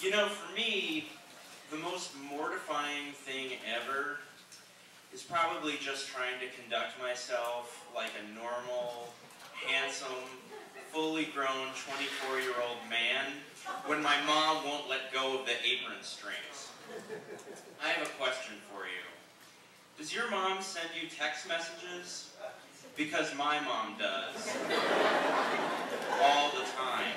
You know, for me, the most mortifying thing ever is probably just trying to conduct myself like a normal, handsome, fully grown 24-year-old man when my mom won't let go of the apron strings. I have a question for you. Does your mom send you text messages? Because my mom does. All the time.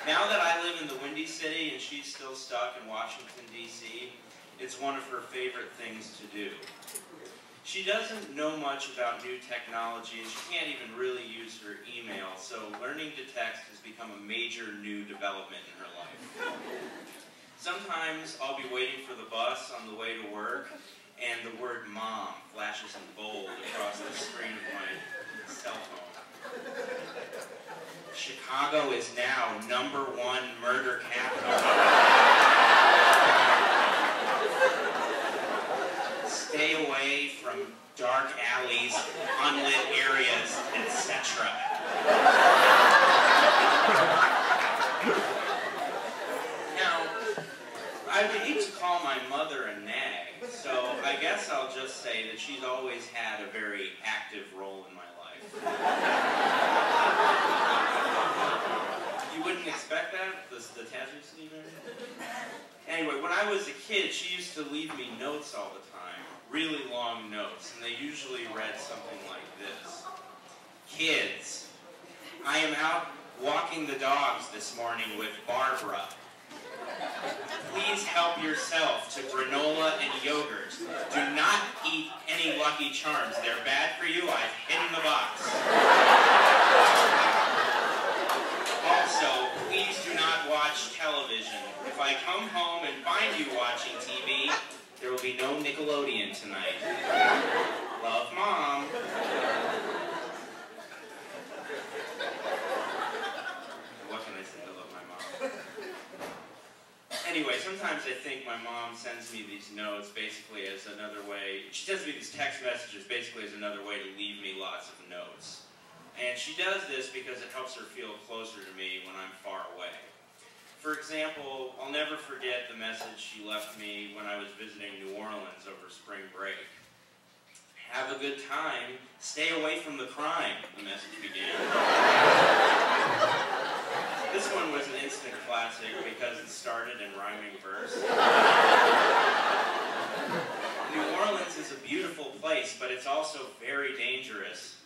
Now that I live in the Windy City and she's still stuck in Washington, D.C., it's one of her favorite things to do. She doesn't know much about new technology and she can't even really use her email, so learning to text has become a major new development in her life. Sometimes I'll be waiting for the bus on the way to work and the word mom flashes in bold across the screen of my cell phone. Chicago is now #1 murder capital. Stay away from dark alleys, unlit areas, etc. Now, I would hate to call my mother a nag, so I guess I'll just say that she's always had a very active role in my life. You wouldn't expect that? The tattoo sleeve there? Anyway, when I was a kid, she used to leave me notes all the time. Really long notes, and they usually read something like this. Kids, I am out walking the dogs this morning with Barbara. Please help yourself to granola and yogurt. Do not eat any Lucky Charms. They're bad for you. I've hidden the box. Also, please do not watch television. If I come home and find you watching TV, there will be no Nickelodeon tonight. Love, Mom. What can I say? I love my mom. Anyway, sometimes I think my mom sends me these notes basically as another way, she sends me these text messages basically as another way to leave me lots of notes. And she does this because it helps her feel closer to me when I'm far away. For example, I'll never forget the message she left me when I was visiting New Orleans over spring break. Have a good time. Stay away from the crime, the message began. This one was an instant classic because it started in rhyming verse. New Orleans is a beautiful place, but it's also very dangerous.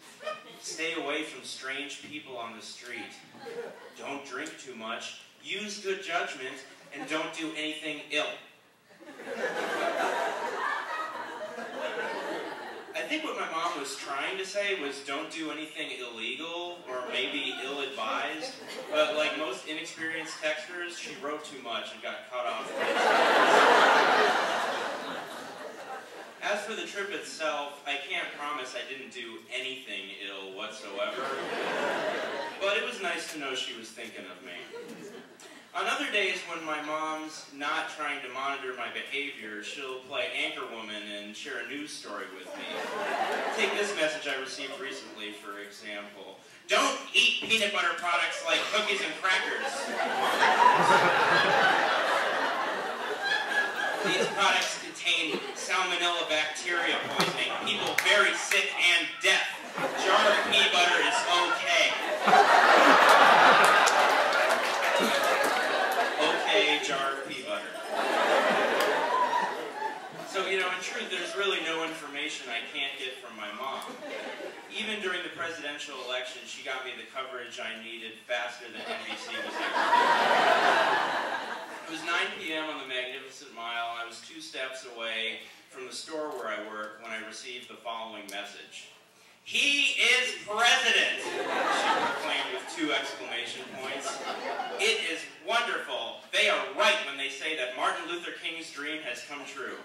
Stay away from strange people on the street. Don't drink too much. Use good judgment, and don't do anything ill. I think what my mom was trying to say was don't do anything illegal or maybe ill-advised, but like most inexperienced texters, she wrote too much and got cut off. As for the trip itself, I can't promise I didn't do anything ill whatsoever, but it was nice to know she was thinking of me. On other days when my mom's not trying to monitor my behavior, she'll play Anchorwoman and share a news story with me. Take this message I received recently, for example. Don't eat peanut butter products like cookies and crackers. These products contain salmonella bacteria poisoning. People very sick and deaf. Jar of pea butter is okay. Okay, jar of pea butter. So, you know, in truth, there's really no information I can't get from my mom. Even during the presidential election, she got me the coverage I needed faster than NBC was able to. It was 9 p.m. on the Magnificent Mile. I was 2 steps away from the store where I work when I received the following message. He is president, she proclaimed with 2 exclamation points. It is wonderful. They are right when they say that Martin Luther King's dream has come true.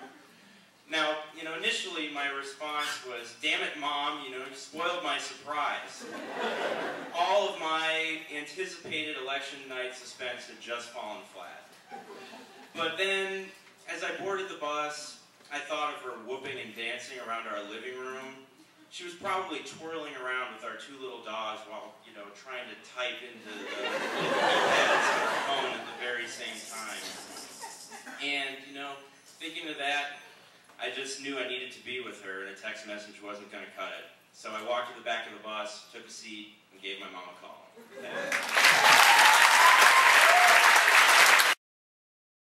Now, you know, initially my response was, damn it, Mom, you know, you spoiled my surprise. All of my anticipated election night suspense had just fallen flat. But then, as I boarded the bus, I thought of her whooping and dancing around our living room. She was probably twirling around with our two little dogs while, you know, trying to type into the keypads on her phone at the very same time. And, you know, thinking of that, I just knew I needed to be with her, and a text message wasn't going to cut it. So I walked to the back of the bus, took a seat, and gave my mom a call.